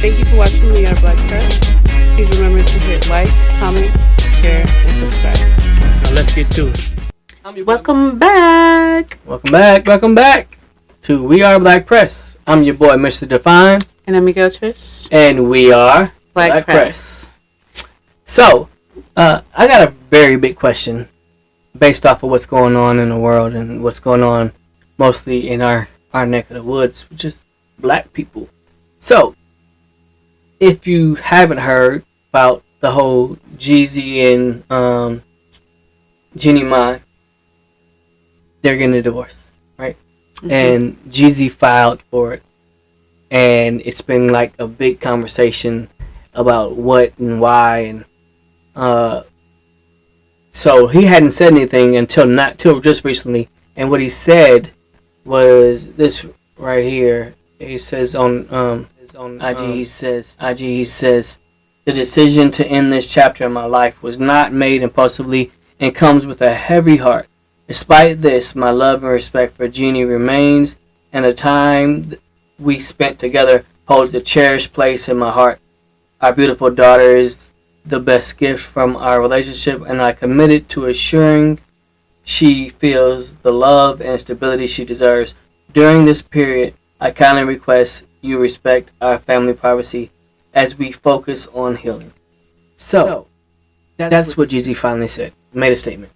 Thank you for watching We Are Black Press. Please remember to hit like, comment, share, and subscribe. Now let's get to it. Welcome back. Welcome back to We Are Black Press. I'm your boy, Mr. Devon. And I'm Miguel Trish. And we are Black Press. So, I got a very big question based off of what's going on in the world and what's going on mostly in our neck of the woods, which is black people. So, if you haven't heard about the whole Jeezy and Jeannie Mai, they're getting a divorce, right? Mm-hmm. And Jeezy filed for it. And it's been like a big conversation about what and why. And so he hadn't said anything until just recently. And what he said was this right here. He says on IG, he says, the decision to end this chapter in my life was not made impulsively and comes with a heavy heart. Despite this, my love and respect for Jeannie remains, and the time we spent together holds a cherished place in my heart. Our beautiful daughter is the best gift from our relationship, and I committed to assuring she feels the love and stability she deserves. During this period, I kindly request you respect our family privacy as we focus on healing. So that's what Jeezy finally said. Made a statement.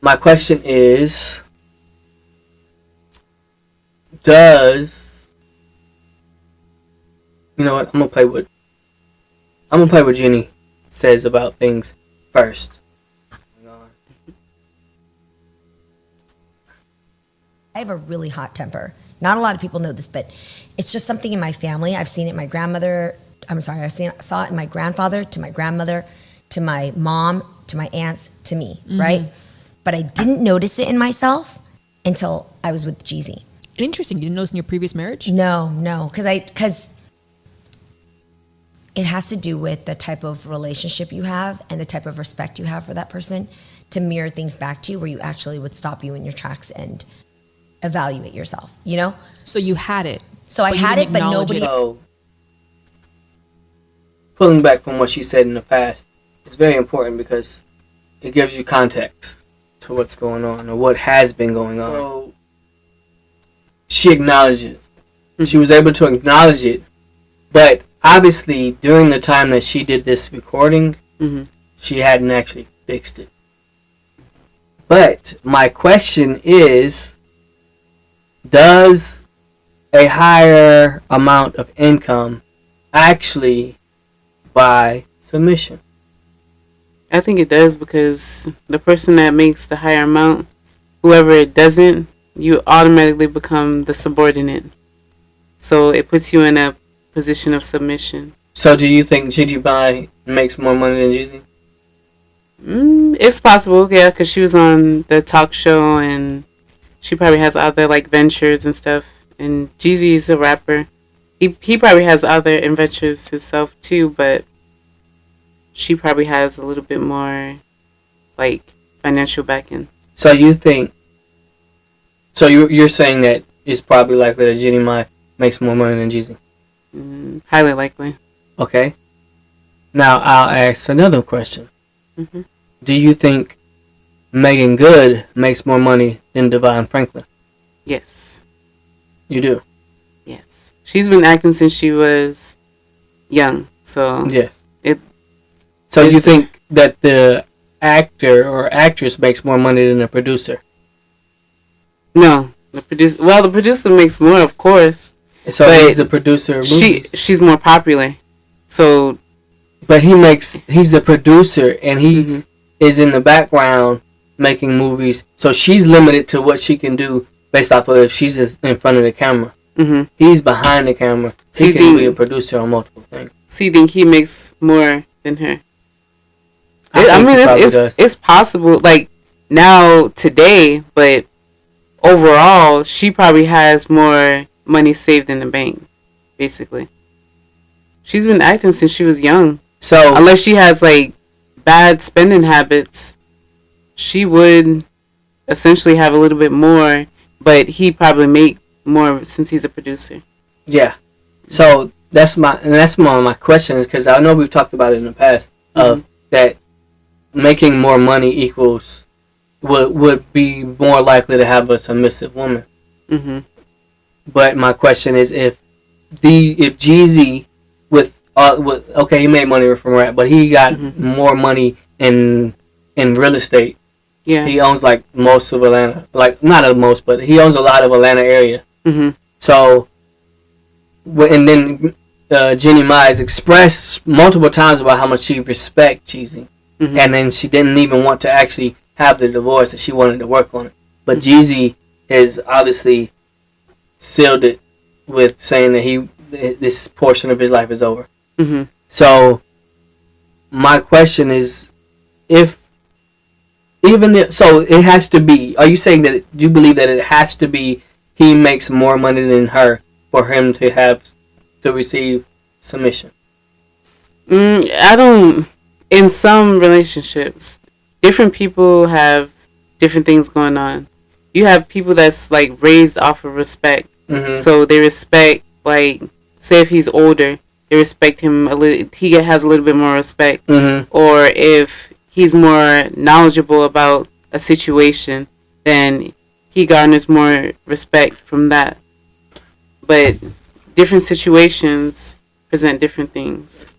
My question is, you know what? I'm gonna play what Jeannie says about things first. I have a really hot temper. Not a lot of people know this, but it's just something in my family. I've seen it in my grandmother. Saw it in my grandfather, to my grandmother, to my mom, to my aunts, to me, right? But I didn't notice it in myself until I was with Jeezy. Interesting. You didn't notice in your previous marriage? No, because it has to do with the type of relationship you have and the type of respect you have for that person to mirror things back to you where you actually would stop you in your tracks and evaluate yourself, you know? So you had it. So I had it, but nobody... So, pulling back from what she said in the past, it's very important because it gives you context to what's going on or what has been going on. So, she acknowledges. She was able to acknowledge it, but obviously during the time that she did this recording, she hadn't actually fixed it. But my question is, does a higher amount of income actually buy submission? I think it does, because the person that makes the higher amount, whoever it doesn't, you automatically become the subordinate. So it puts you in a position of submission. So do you think Jeezy Mai makes more money than Jeezy? It's possible, yeah, because she was on the talk show and she probably has other like ventures and stuff. And Jeezy is a rapper. He probably has other ventures himself too, but she probably has a little bit more like financial backing. So you think? So you're saying that it's probably likely that Jeannie Mai makes more money than Jeezy? Highly likely. Okay. Now I'll ask another question. Do you think Megan Good makes more money than Devon Franklin? Yes. You do? Yes. She's been acting since she was young, so... Yeah. So you think that the actor or actress makes more money than the producer? No. The producer makes more, of course. So he's the producer of movies. She's more popular. So... But he's the producer, and he is in the background making movies. So she's limited to what she can do based off of if she's in front of the camera. He's behind the camera. So he can be a producer on multiple things. So you think he makes more than her? It's possible, like, now, today, but overall, she probably has more money saved in the bank, basically. She's been acting since she was young. So, unless she has, like, bad spending habits, she would essentially have a little bit more, but he probably make more since he's a producer. Yeah. So, that's my question is because I know we've talked about it in the past of that making more money equals would be more likely to have a submissive woman. Mm-hmm. But my question is if Jeezy with okay, he made money from rap, but he got more money in real estate. Yeah, he owns like most of Atlanta, like not most, but he owns a lot of Atlanta area. Mm-hmm. So, and then Jenny Mize expressed multiple times about how much she respects Jeezy, and then she didn't even want to actually have the divorce, that she wanted to work on it. But Jeezy has obviously sealed it with saying that this portion of his life is over. Mm-hmm. So, my question is, so it has to be. Are you saying that do you believe that it has to be he makes more money than her for him to receive submission? I don't. In some relationships, different people have different things going on. You have people that's like raised off of respect, so they respect. Like, say if he's older, they respect him a little. He has a little bit more respect, or if he's more knowledgeable about a situation, then he garners more respect from that. But different situations present different things.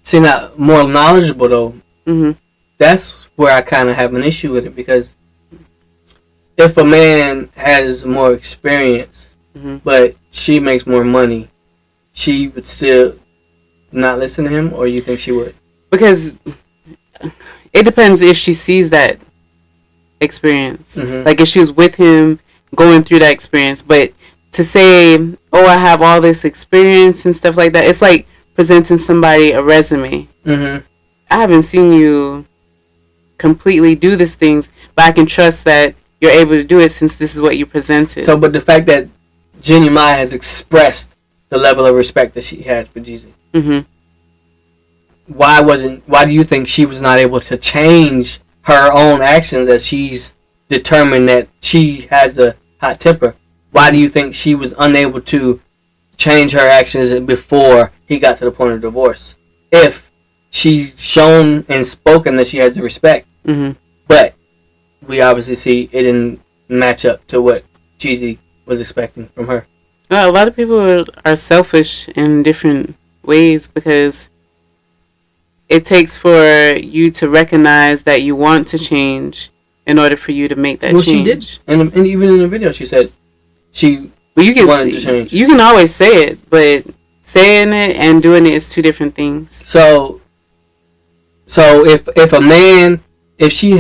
See, now, more knowledgeable though, that's where I kind of have an issue with it, because if a man has more experience, but she makes more money, she would still not listen to him, or you think she would? Because it depends if she sees that experience. Like if she was with him going through that experience. But to say, oh, I have all this experience and stuff like that, it's like presenting somebody a resume. I haven't seen you completely do these things, but I can trust that you're able to do it since this is what you presented. So, but the fact that Jenny Mai has expressed the level of respect that she had for Jeezy, why do you think she was not able to change her own actions as she's determined that she has a hot temper? Why do you think she was unable to change her actions before he got to the point of divorce? If she's shown and spoken that she has the respect, but we obviously see it didn't match up to what Jeezy was expecting from her. Well, a lot of people are selfish in different ways because it takes for you to recognize that you want to change in order for you to make that change. She did, and even in the video, she said she wanted to change. You can always say it, but saying it and doing it is two different things. So if a man, if he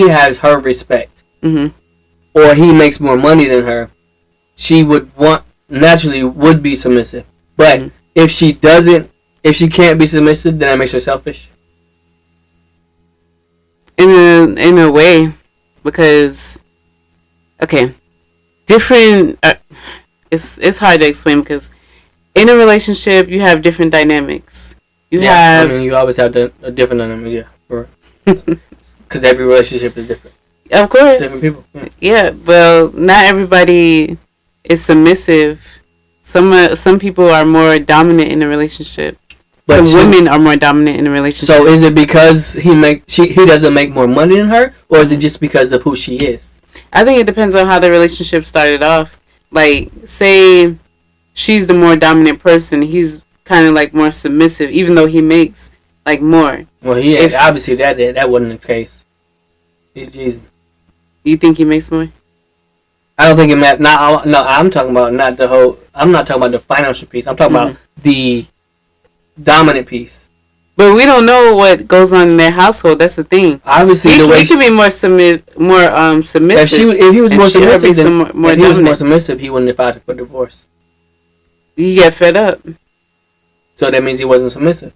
has her respect, or he makes more money than her, she naturally would be submissive. But if she doesn't. If she can't be submissive, then that makes her selfish. In a way, because different. It's hard to explain because in a relationship you have different dynamics. You always have a different dynamic, because every relationship is different. Of course, different people. Yeah, well, not everybody is submissive. Some people are more dominant in a relationship. But some women are more dominant in a relationship. So is it because he doesn't make more money than her, or is it just because of who she is? I think it depends on how the relationship started off. Like, say she's the more dominant person, he's kind of like more submissive, even though he makes like more. Well, obviously that wasn't the case. He's Jeezy. You think he makes more? I don't think it matters. No, I'm talking about not the whole. I'm not talking about the financial piece. I'm talking about the dominant piece. But we don't know what goes on in their household. That's the thing. Obviously, he could be more submissive. If he was more submissive, he wouldn't have filed for divorce. He get fed up. So that means he wasn't submissive.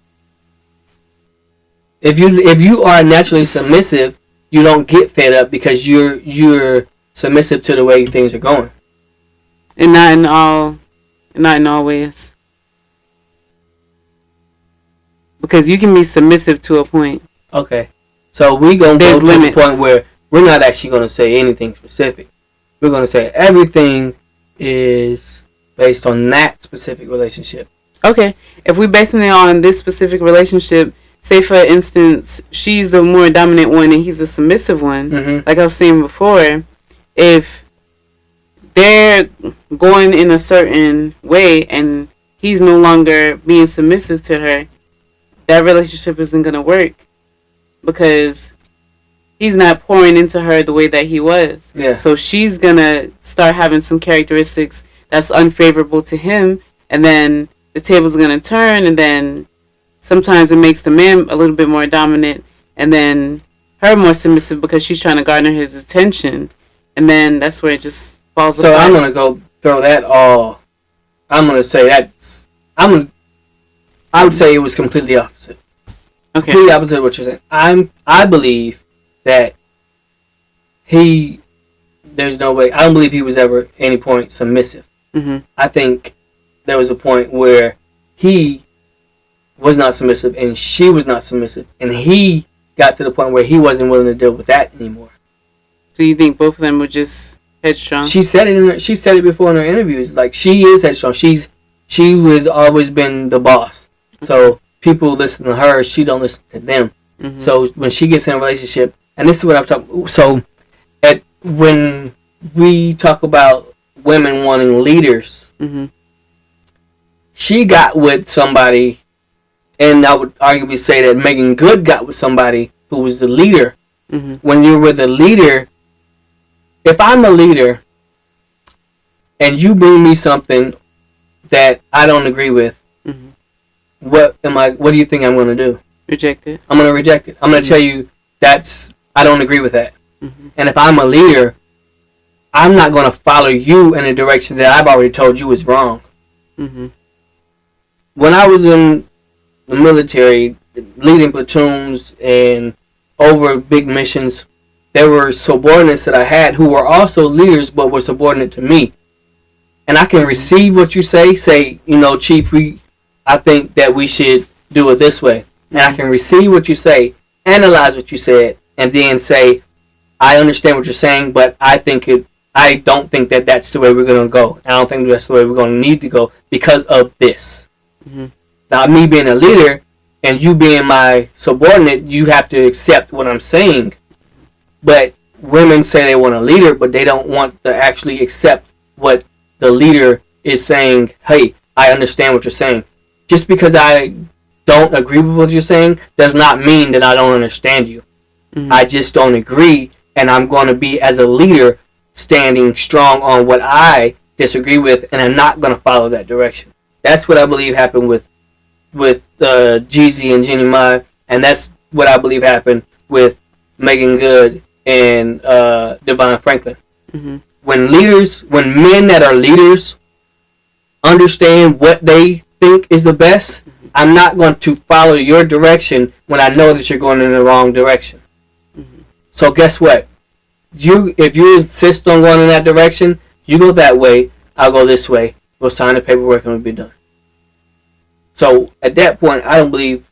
If you are naturally submissive, you don't get fed up because you're submissive to the way things are going. And not in all ways. Because you can be submissive to a point. Okay. So we're going to go to the point where we're not actually going to say anything specific. We're going to say everything is based on that specific relationship. Okay, if we're basing it on this specific relationship, say for instance, she's the more dominant one and he's the submissive one, like I was saying before, if they're going in a certain way and he's no longer being submissive to her, that relationship isn't going to work because he's not pouring into her the way that he was. Yeah. So she's going to start having some characteristics that's unfavorable to him, and then the table's going to turn, and then sometimes it makes the man a little bit more dominant and then her more submissive because she's trying to garner his attention, and then that's where it just falls apart. So I'm gonna go throw that all. I'm gonna say that's. I would say it was completely opposite. Okay. Completely opposite of what you're saying. I believe that there's no way. I don't believe he was ever at any point submissive. Mm-hmm. I think there was a point where he was not submissive and she was not submissive, and he got to the point where he wasn't willing to deal with that anymore. So you think both of them were just headstrong? She said it. She said it before in her interviews. Like, she is headstrong. She was always been the boss. So people listen to her. She don't listen to them. Mm-hmm. So when she gets in a relationship, and this is what I'm talking. So when we talk about women wanting leaders, mm-hmm. she got with somebody, and I would arguably say that Megan Good got with somebody who was the leader. Mm-hmm. When you're with a leader, if I'm a leader and you bring me something that I don't agree with, mm-hmm. what do you think I'm going to do? Reject it. I'm going to reject it. I'm going to tell you I don't agree with that. Mm-hmm. And if I'm a leader, I'm not going to follow you in a direction that I've already told you is wrong. Mm-hmm. When I was in the military, leading platoons and over big missions, there were subordinates that I had who were also leaders but were subordinate to me. And I can receive what you say, Chief, I think that we should do it this way. And I can receive what you say, analyze what you said, and then say, I understand what you're saying, but I don't think that that's the way we're going to go. I don't think that's the way we're going to need to go because of this. Mm-hmm. Now, me being a leader and you being my subordinate, you have to accept what I'm saying. But women say they want a leader, but they don't want to actually accept what the leader is saying. Hey, I understand what you're saying. Just because I don't agree with what you're saying does not mean that I don't understand you. Mm-hmm. I just don't agree, and I'm going to be, as a leader, standing strong on what I disagree with, and I'm not going to follow that direction. That's what I believe happened with Jeezy and Jenny Mai, and that's what I believe happened with Megan Good and Devon Franklin. Mm-hmm. When men that are leaders understand what they think is the best, I'm not going to follow your direction when I know that you're going in the wrong direction. Mm-hmm. So guess what? If you insist on going in that direction, you go that way, I'll go this way. We'll sign the paperwork and it'll be done. So at that point, I don't believe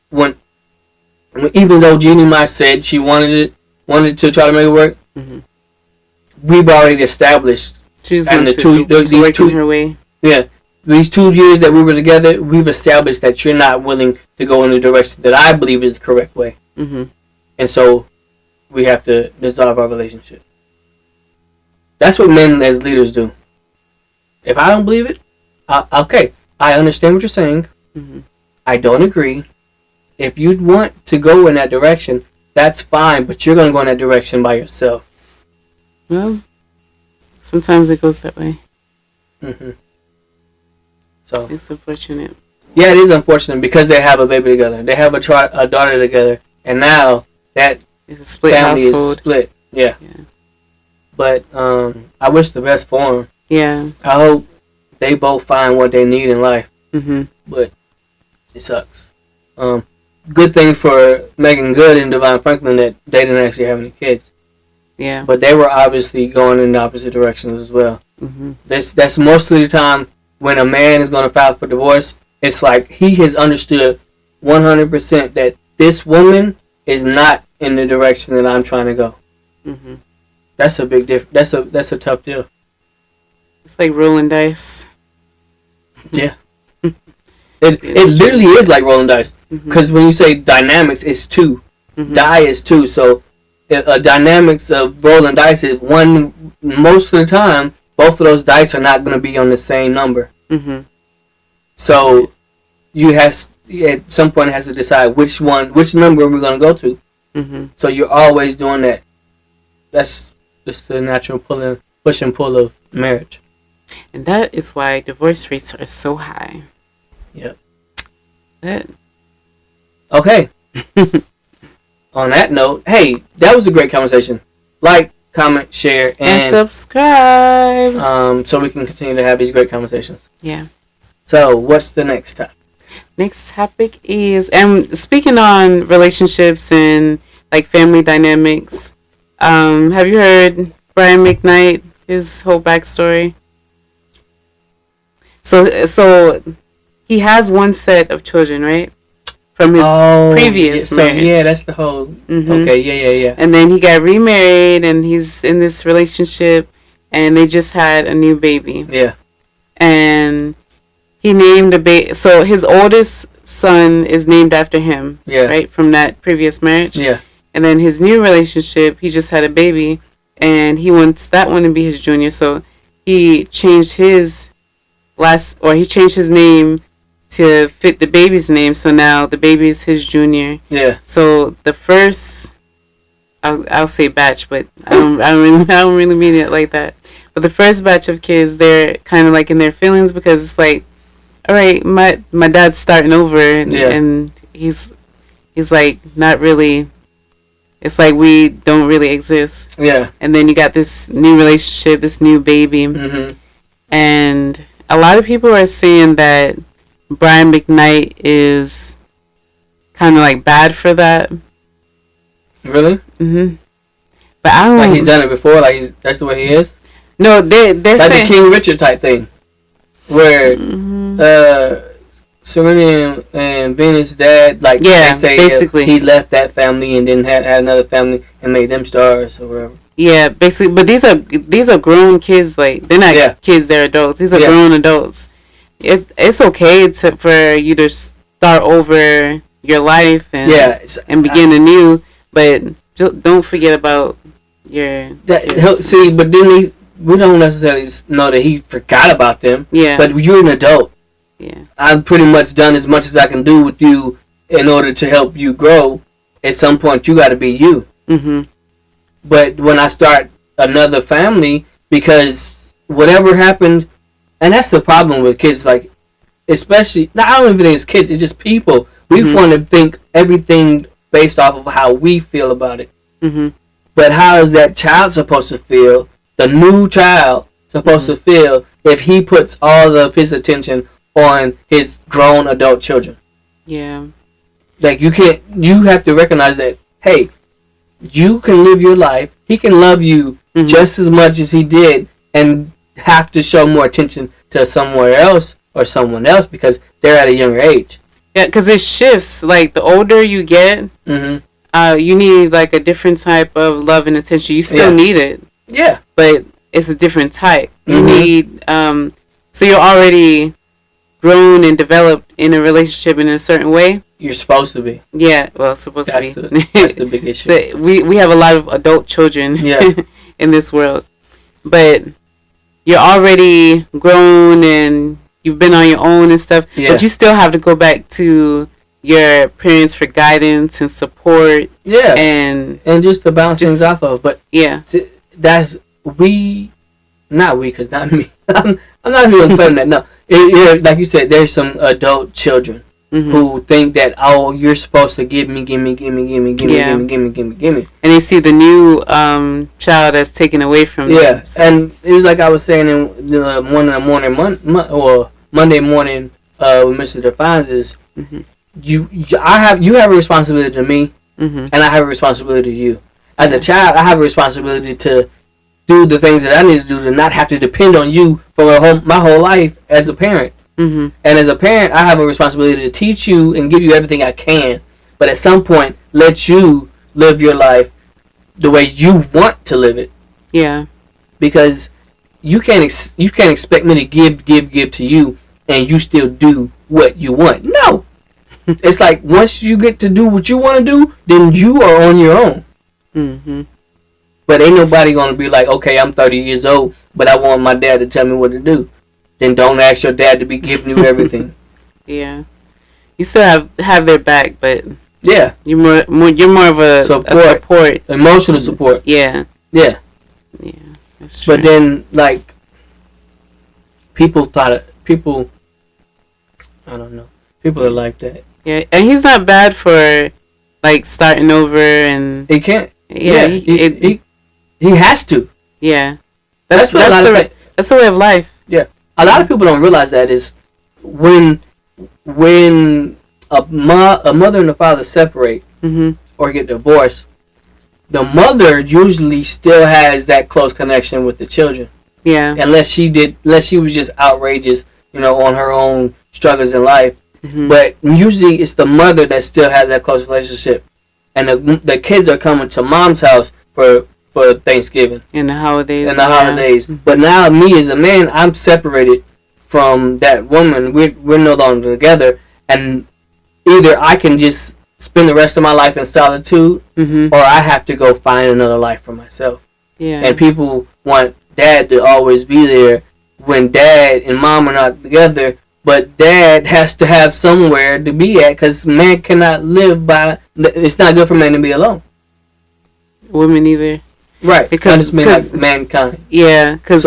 even though Jeannie Mai said she wanted to try to make it work, mm-hmm. we've already established. She's going to work in her way. Yeah, these 2 years that we were together, we've established that you're not willing to go in the direction that I believe is the correct way. Mm-hmm. And so we have to dissolve our relationship. That's what men as leaders do. If I don't believe it, okay, I understand what you're saying. Mm-hmm. I don't agree. If you want to go in that direction, that's fine, but you're going to go in that direction by yourself. Well, sometimes it goes that way. Mm-hmm. So it's unfortunate. Yeah, it is unfortunate because they have a baby together. They have a daughter together, and now that it's a split family household. is split. Yeah. But I wish the best for them. Yeah. I hope they both find what they need in life. Mm-hmm. But it sucks. Good thing for Megan Good and Devon Franklin that they didn't actually have any kids. Yeah. But they were obviously going in the opposite directions as well. Mm-hmm. That's most of the time when a man is going to file for divorce. It's like he has understood 100% that this woman is not in the direction that I'm trying to go. Mm-hmm. That's a big difference. That's a tough deal. It's like rolling dice. Yeah. It literally is like rolling dice. Because when you say dynamics, it's two. Die is two. So a dynamics of rolling dice is one. Most of the time, both of those dice are not going to be on the same number. So you at some point has to decide which number we're going to go to. So you're always doing that. That's just the natural push and pull of marriage. And that is why divorce rates are so high. Yep. That. Okay. On that note, hey, that was a great conversation. Like, comment, share, and subscribe. So we can continue to have these great conversations. Yeah. So, what's the next topic? Next topic is, and speaking on relationships and like family dynamics, have you heard Brian McKnight, his whole backstory? So he has one set of children, right? From his previous marriage. Yeah, that's the whole. Okay, yeah. And then he got remarried, and he's in this relationship, and they just had a new baby. Yeah. And he named the baby. So his oldest son is named after him. Yeah. Right, from that previous marriage. Yeah. And then his new relationship, he just had a baby, and he wants that one to be his junior. So he changed his name to fit the baby's name. So now the baby is his junior. Yeah. So the first, I'll say batch, but I don't really mean it like that. But the first batch of kids, they're kind of like in their feelings because it's like, all right, my dad's starting over, and he's like not really. It's like we don't really exist. Yeah. And then you got this new relationship, this new baby, and a lot of people are saying that Brian McKnight is kind of like bad for that. Really? But I don't. Like he's done it before. Like that's the way he is. No, they're like saying the King Richard type thing, where Serena and Venus' dad, like they say, basically he left that family and then had another family and made them stars or whatever. Yeah, basically. But these are grown kids. Like they're not kids; they're adults. These are grown adults. It's okay for you to start over your life and begin anew, but don't forget about your see. But then we don't necessarily know that he forgot about them. Yeah. But you're an adult. Yeah. I've pretty much done as much as I can do with you in order to help you grow. At some point, you got to be you. But when I start another family, because whatever happened, and that's the problem with kids, like, especially, I don't even think it's kids, it's just people. We want to think everything based off of how we feel about it. But how is that child supposed to feel, the new child supposed to feel, if he puts all of his attention on his grown adult children? Yeah. Like, you have to recognize that, hey, you can live your life, he can love you just as much as he did, and have to show more attention to somewhere else or someone else because they're at a younger age. Yeah, because it shifts. Like, the older you get, you need, like, a different type of love and attention. You still need it. Yeah. But it's a different type. You need, so you're already grown and developed in a relationship in a certain way. You're supposed to be. Yeah, well, supposed to be. That's the big issue. So we have a lot of adult children in this world. But you're already grown and you've been on your own and stuff. Yeah. But you still have to go back to your parents for guidance and support. Yeah. And just to bounce things off of. But that's not we, because not me. I'm not even playing that. No. Like you said, there's some adult children who think that, oh, you're supposed to give me. And they see the new child that's taken away from them. Yeah, so. And it was like I was saying in the Monday morning with Mr. Defines is, you have a responsibility to me, and I have a responsibility to you. As a child, I have a responsibility to do the things that I need to do to not have to depend on you for my whole life as a parent. And as a parent, I have a responsibility to teach you and give you everything I can, but at some point, let you live your life the way you want to live it. Yeah. Because you can't expect me to give to you, and you still do what you want. No. It's like once you get to do what you want to do, then you are on your own. Mm-hmm. But ain't nobody going to be like, okay, I'm 30 years old, but I want my dad to tell me what to do. Then don't ask your dad to be giving you everything. Yeah. You still have their back, but Yeah. you're more of a support. Emotional support. Yeah. Yeah. Yeah. That's true. But then, like, people, I don't know. People are like that. Yeah, and he's not bad for, like, starting over and... He can't. Yeah, he has to. Yeah. That's the way of life. Yeah. A lot of people don't realize that is when a mother and a father separate or get divorced, the mother usually still has that close connection with the children. Yeah. Unless she was just outrageous, on her own struggles in life. Mm-hmm. But usually it's the mother that still has that close relationship. And the kids are coming to mom's house for Thanksgiving. And the holidays. Mm-hmm. But now me as a man, I'm separated from that woman. We're no longer together. And either I can just spend the rest of my life in solitude, or I have to go find another life for myself. Yeah. And people want dad to always be there when dad and mom are not together, but dad has to have somewhere to be at because man cannot live by... It's not good for man to be alone. Women either. Right. Because like mankind. Yeah, because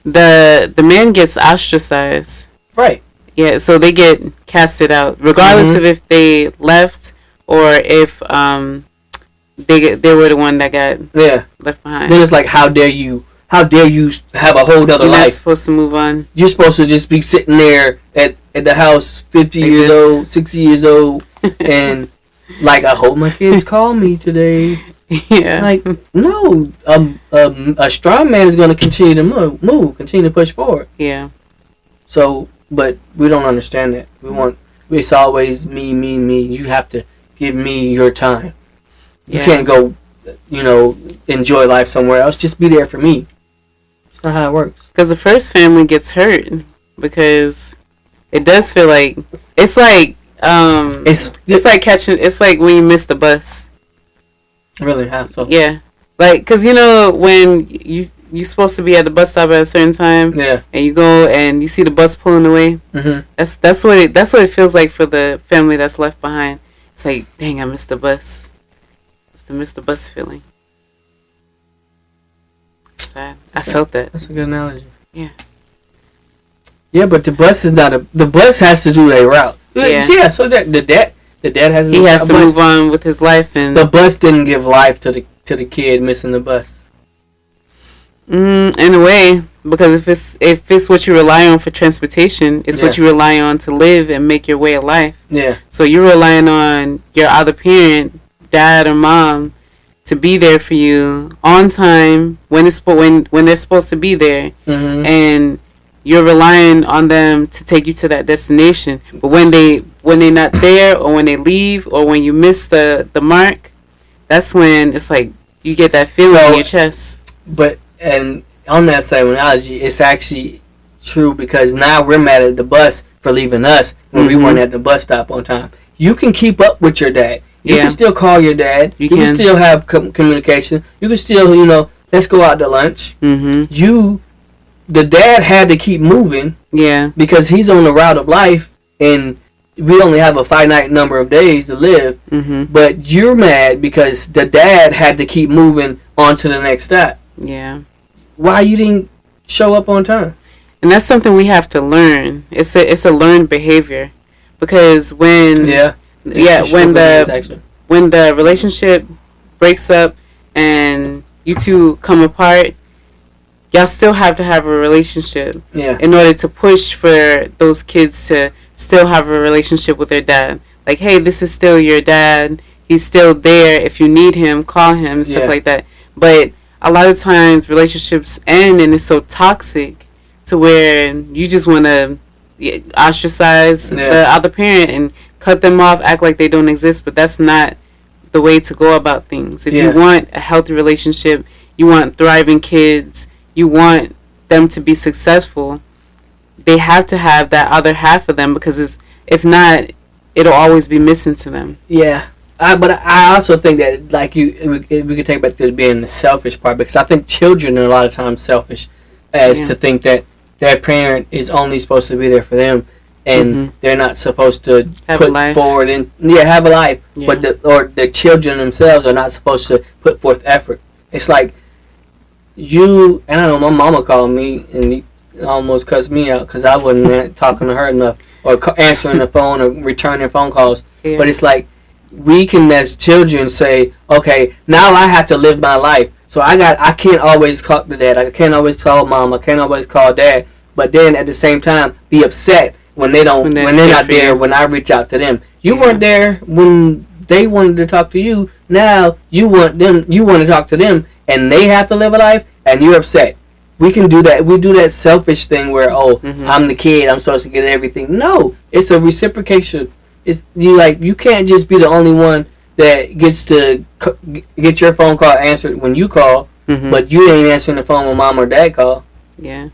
the man gets ostracized. Right. Yeah, so they get casted out, regardless of if they left or if they were the one that got left behind. Then it's like, how dare you have a whole other life? You're not supposed to move on. You're supposed to just be sitting there at the house, 50 years old, 60 years old, and like, I hope my kids call me today. Yeah. Like, no, a strong man is going to continue to move, continue to push forward. Yeah. So, but we don't understand that. It's always me. You have to give me your time. You can't go, enjoy life somewhere else. Just be there for me. It's not how it works. Because the first family gets hurt because it does feel like it's like it's like when you miss the bus. Really? How so? Yeah, like because when you're supposed to be at the bus stop at a certain time. Yeah. And you go and you see the bus pulling away. Mm-hmm. That's what it feels like for the family that's left behind. It's like, dang, I missed the bus. It's the miss the bus feeling. Sad. I felt that. That's a good analogy. Yeah. Yeah, but the bus is not the bus has to do a route. Yeah. So that the dad has to move on with his life, and the bus didn't give life to the kid missing the bus. In a way, because if it's what you rely on for transportation, it's what you rely on to live and make your way of life. Yeah. So you're relying on your other parent, dad or mom, to be there for you on time when they're supposed to be there, and you're relying on them to take you to that destination. But when they're not there, or when they leave, or when you miss the mark, that's when it's like you get that feeling in your chest. But and on that same analogy, it's actually true because now we're mad at the bus for leaving us when we weren't at the bus stop on time. You can keep up with your dad. You can still call your dad. You can still have communication. You can still, let's go out to lunch. The dad had to keep moving. Yeah. Because he's on the route of life, and we only have a finite number of days to live. But you're mad because the dad had to keep moving on to the next stop. Yeah. Why you didn't show up on time? And that's something we have to learn. It's a learned behavior, because when when the relationship breaks up and you two come apart, y'all still have to have a relationship in order to push for those kids to still have a relationship with their dad. Like, hey, this is still your dad. He's still there. If you need him, call him, stuff like that. But a lot of times relationships end and it's so toxic to where you just want to ostracize the other parent and cut them off, act like they don't exist. But that's not the way to go about things. If you want a healthy relationship, you want thriving kids, you want them to be successful, they have to have that other half of them, because If not, it'll always be missing to them. Yeah. But I also think that, like, we could take back to being the selfish part, because I think children are a lot of times selfish, as Yeah. to think that their parent is only supposed to be there for them, and they're not supposed to Have a put life. forward and have a life. Yeah. But the children themselves are not supposed to put forth effort. It's like you, and I know my mama called me and he almost cussed me out because I wasn't talking to her enough, or answering the phone, or returning phone calls. Yeah. But it's like, we can, as children, say, okay, now I have to live my life. So I can't always talk to dad. I can't always call mom. I can't always call dad. But then at the same time, be upset when they're not there when I reach out to them. You weren't there when they wanted to talk to you. Now you want to talk to them, and they have to live a life, and you're upset. We can do that. We do that selfish thing where, I'm the kid, I'm supposed to get everything. No, it's a reciprocation. It's you can't just be the only one that gets to get your phone call answered when you call, but you ain't answering the phone when mom or dad call. Yeah,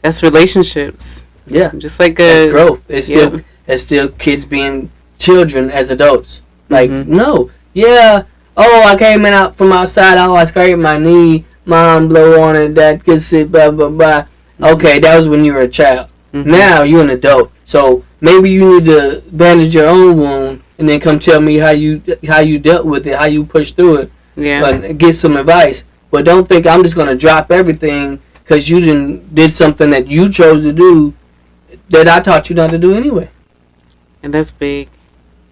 that's relationships. Yeah, just like that's growth. It's still kids being children as adults. Like, no, I came in out from outside. Oh, I scraped my knee. Mom blow on it. Dad gets it. Blah blah blah. Okay, that was when you were a child. Now you're an adult. So maybe you need to bandage your own wound and then come tell me how you dealt with it, how you pushed through it. Yeah. And get some advice. But don't think I'm just gonna drop everything because you did something that you chose to do that I taught you not to do anyway. And that's big.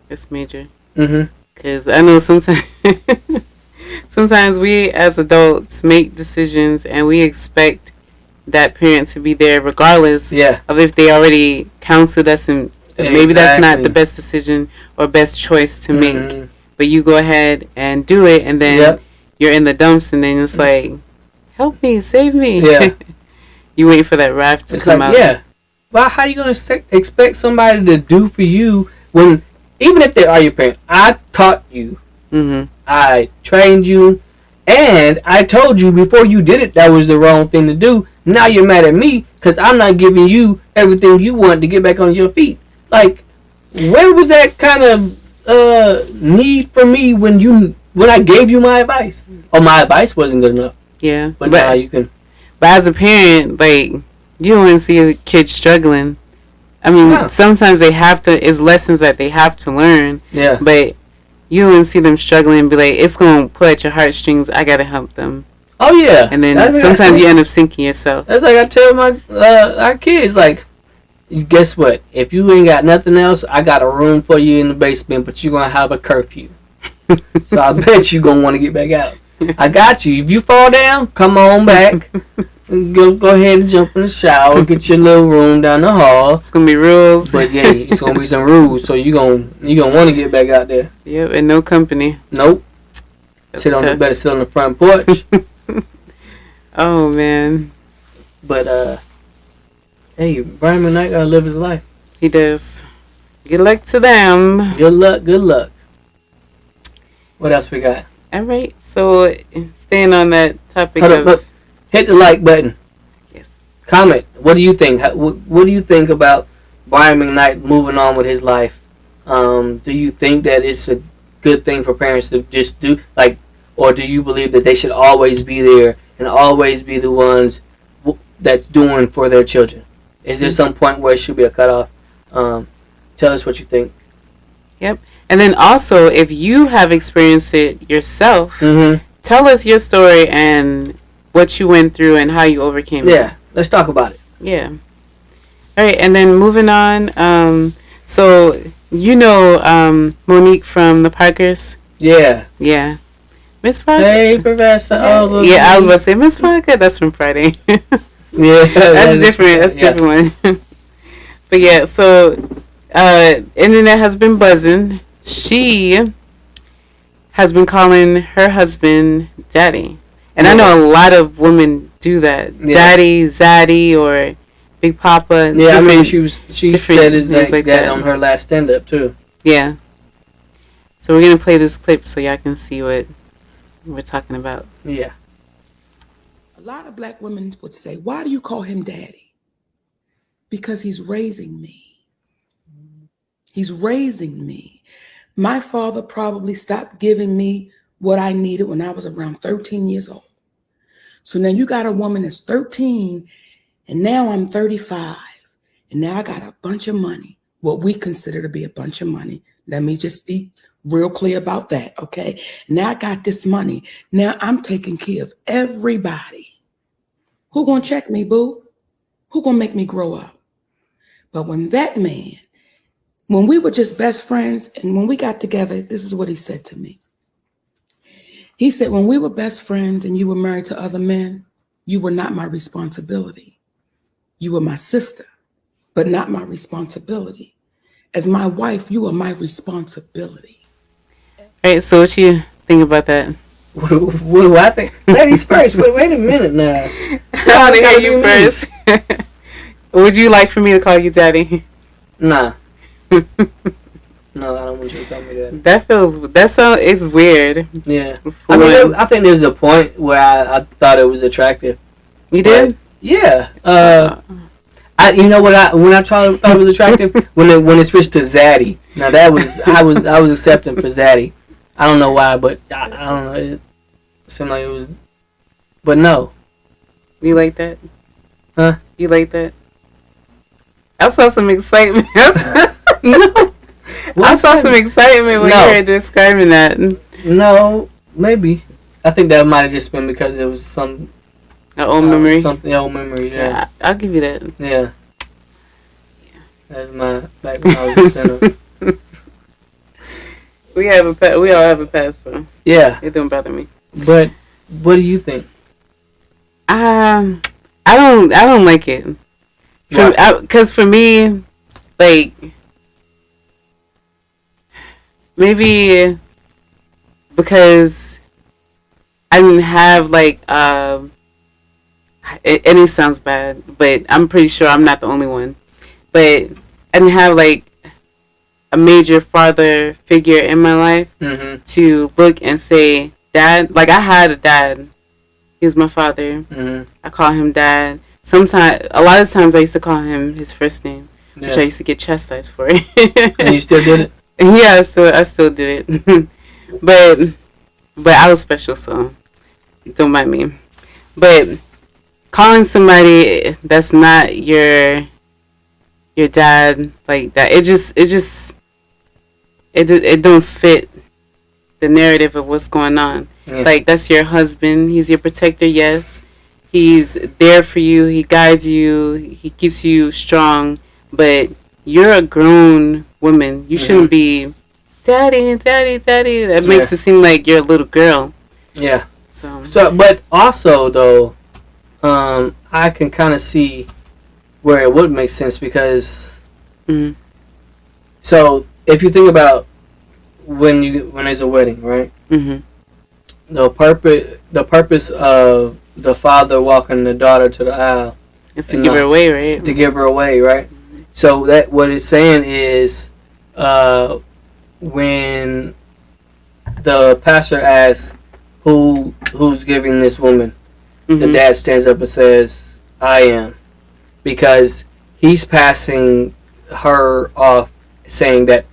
That's major. Mm-hmm. Because I know sometimes we as adults make decisions and we expect that parent to be there regardless of if they already counseled us, and maybe that's not the best decision or best choice to make. But you go ahead and do it, and then you're in the dumps, and then it's like, help me, save me. Yeah. You wait for that raft to come out. Yeah. Well, how are you going to expect somebody to do for you when, even if they are your parent? I taught you. I trained you. And I told you before you did it that was the wrong thing to do. Now you're mad at me because I'm not giving you everything you want to get back on your feet. Like, where was that kind of need for me when I gave you my advice? Oh, my advice wasn't good enough. Yeah. But now you can. But as a parent, like, you don't want to see a kid struggling. I mean, sometimes they have to. It's lessons that they have to learn. Yeah. But you don't see them struggling and be like, it's going to pull at your heartstrings. I got to help them. Oh, yeah. And then sometimes you end up sinking yourself. That's like I tell our kids, like, guess what? If you ain't got nothing else, I got a room for you in the basement, but you're going to have a curfew. So I bet you're going to want to get back out. I got you. If you fall down, come on back. Go ahead and jump in the shower. Get your little room down the hall. It's gonna be rules. But yeah, it's gonna be some rules. So you gonna want to get back out there. Yep, and no company. Nope. Better sit on the front porch. Oh man. But hey, Brian McKnight gotta live his life. He does. Good luck to them. Good luck. What else we got? All right. So staying on that topic hit the like button. Yes. Comment. What do you think? What do you think about Brian McKnight moving on with his life? Do you think that it's a good thing for parents to just do, like, or do you believe that they should always be there and always be the ones that's doing for their children? Is there some point where it should be a cutoff? Tell us what you think. Yep. And then also, if you have experienced it yourself, tell us your story and what you went through and how you overcame it. Yeah, let's talk about it. Yeah. All right, and then moving on. So you know Monique from the Parkers? Yeah. Yeah. Miss Parker. Hey, Professor. Oh, yeah, I was about to say Miss Parker. That's from Friday. Yeah, that's different. That's a different one. But yeah, so internet has been buzzing. She has been calling her husband daddy. And I know a lot of women do that. Yeah. Daddy, Zaddy, or Big Papa. Yeah, I mean, she said it like that on her last stand-up, too. Yeah. So we're going to play this clip so y'all can see what we're talking about. Yeah. A lot of black women would say, why do you call him daddy? Because he's raising me. He's raising me. My father probably stopped giving me what I needed when I was around 13 years old. So now you got a woman that's 13, and now I'm 35, and now I got a bunch of money, what we consider to be a bunch of money. Let me just be real clear about that, okay? Now I got this money. Now I'm taking care of everybody. Who gonna check me, boo? Who gonna make me grow up? But when we were just best friends, and when we got together, this is what he said to me. He said, when we were best friends and you were married to other men, you were not my responsibility. You were my sister, but not my responsibility. As my wife, you are my responsibility. Right, so what you think about that? What do I think? Ladies first. Wait a minute now. I want to hear you first. Would you like for me to call you daddy? Nah. No, I don't want you to call me that. It's weird. Yeah. I mean, I think there's a point where I thought it was attractive. You did? Yeah. You know what? When I thought it was attractive, when it switched to Zaddy. Now that was I was accepting for Zaddy. I don't know why, but I don't know. It seemed like it was, but no. You like that? Huh? You like that? I saw some excitement. No. I saw some excitement when you were describing that. No, maybe. I think that might have just been because it was an old memory. Something old memories. Yeah. I'll give you that. Yeah. That's back when I was a sinner. We all have a past, so yeah, it don't bother me. But what do you think? I don't like it. Because for me, like, maybe because I didn't have like and it sounds bad, but I'm pretty sure I'm not the only one. But I didn't have like a major father figure in my life to look and say, Dad. Like, I had a dad. He was my father. I call him Dad. A lot of times I used to call him his first name, which I used to get chastised for. And you still did it? Yeah, I still did it. but I was special, so don't mind me. But calling somebody that's not your dad like that, it don't fit the narrative of what's going on. Like, that's your husband. He's your protector, yes. He's there for you. He guides you. He keeps you strong. But you're a grown woman. You shouldn't be, Daddy. That makes it seem like you're a little girl. Yeah. So, but also though, I can kind of see where it would make sense because. So if you think about when there's a wedding, right? The purpose of the father walking the daughter to the aisle is to give her away, right? To give her away, right? So that what it's saying is, when the pastor asks who's giving this woman, the dad stands up and says, "I am," because he's passing her off, saying that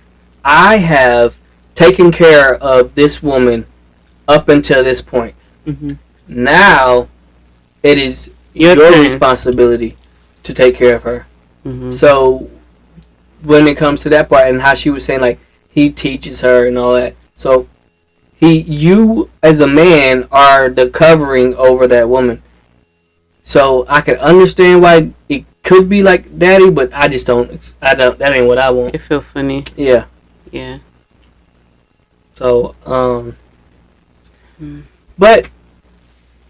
I have taken care of this woman up until this point. Now it is your responsibility to take care of her. So when it comes to that part and how she was saying, like, he teaches her and all that, so you as a man are the covering over that woman. So I can understand why it could be like daddy, but I don't, that ain't what I want. It feel funny. Yeah. So but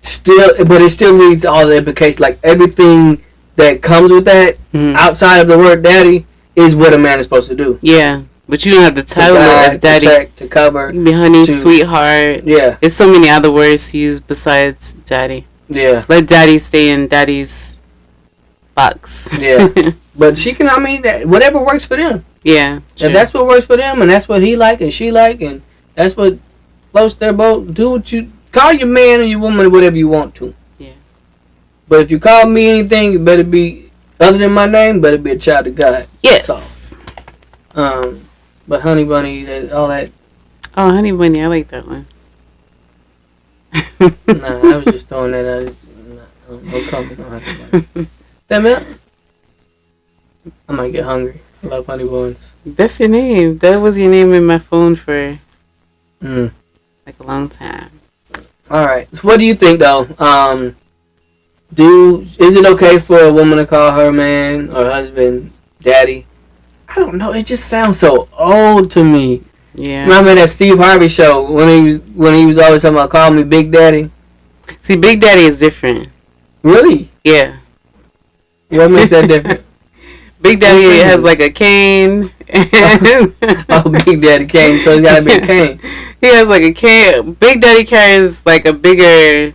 it still needs all the implications. Like, everything that comes with that, outside of the word daddy, is what a man is supposed to do. Yeah, but you don't have to title it as daddy. Protect, to cover. You can be honey, sweetheart. Yeah. There's so many other words to use besides daddy. Yeah. Let daddy stay in daddy's box. Yeah. But she can, whatever works for them. Yeah. Sure. If that's what works for them, and that's what he like and she like, and that's what floats their boat, do what you... Call your man or your woman whatever you want to. Yeah. But if you call me anything, it better be, other than my name, better be a child of God. Yes. So, But Honey Bunny, all that. Oh, Honey Bunny, I like that one. Nah, I was just throwing that out. No comment on Honey Bunny. Damn it. I might get hungry. I love honey buns. That's your name. That was your name in my phone for like a long time. All right. So what do you think though? Is it okay for a woman to call her man or husband daddy? I don't know. It just sounds so old to me. Yeah. Remember that Steve Harvey show when he was always talking about call me Big Daddy? See, Big Daddy is different. Really? Yeah. What makes that different? Big Daddy has like a cane. Oh, Big Daddy cane. So he's got to be a cane. He has like a cane. Big Daddy carries like a bigger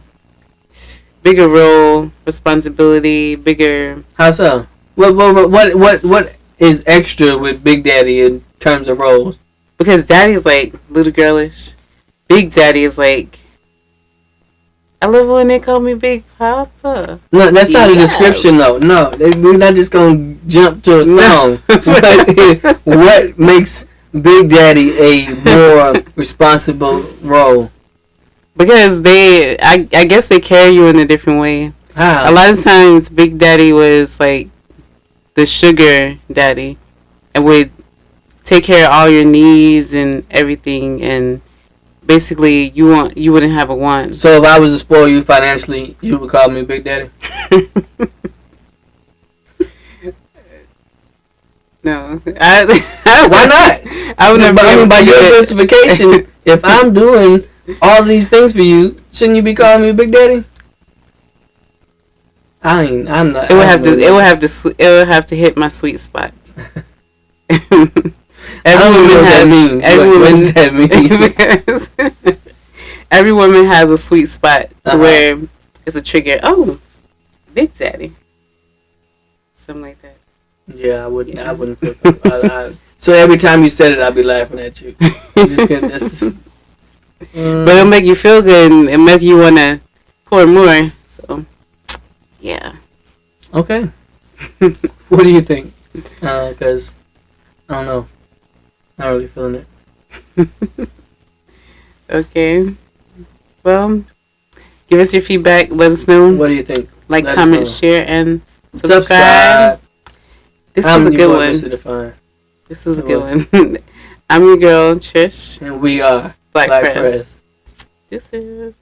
role, responsibility, bigger. How so? What is extra with Big Daddy in terms of roles? Because Daddy's like little girlish. Big Daddy is like, I love when they call me Big Papa. No, that's not a description though. No, we're not just gonna jump to a song. What makes Big Daddy a more responsible role? Because I guess they carry you in a different way. How? A lot of times, Big Daddy was like the sugar daddy, and would take care of all your needs and everything, and basically you wouldn't have a want. So if I was to spoil you financially, you would call me Big Daddy? No. Why not? I would never. But I mean, by your justification, if I'm doing all these things for you, shouldn't you be calling me Big Daddy? I'm not. It would have to hit my sweet spot. What does that mean? Every woman has a sweet spot to where it's a trigger. Oh, Big Daddy. Something like that. Yeah, I wouldn't. Yeah. I wouldn't feel. So every time you said it, I'd be laughing at you. But it'll make you feel good and it'll make you want to pour more. So, yeah. Okay. What do you think? Because I don't know. Not really feeling it. Okay. Well, give us your feedback. Let us know. What do you think? Like, comment, share, and subscribe. This is a good one. This is a good one. I'm your girl, Trish. And we are Black Press. This is.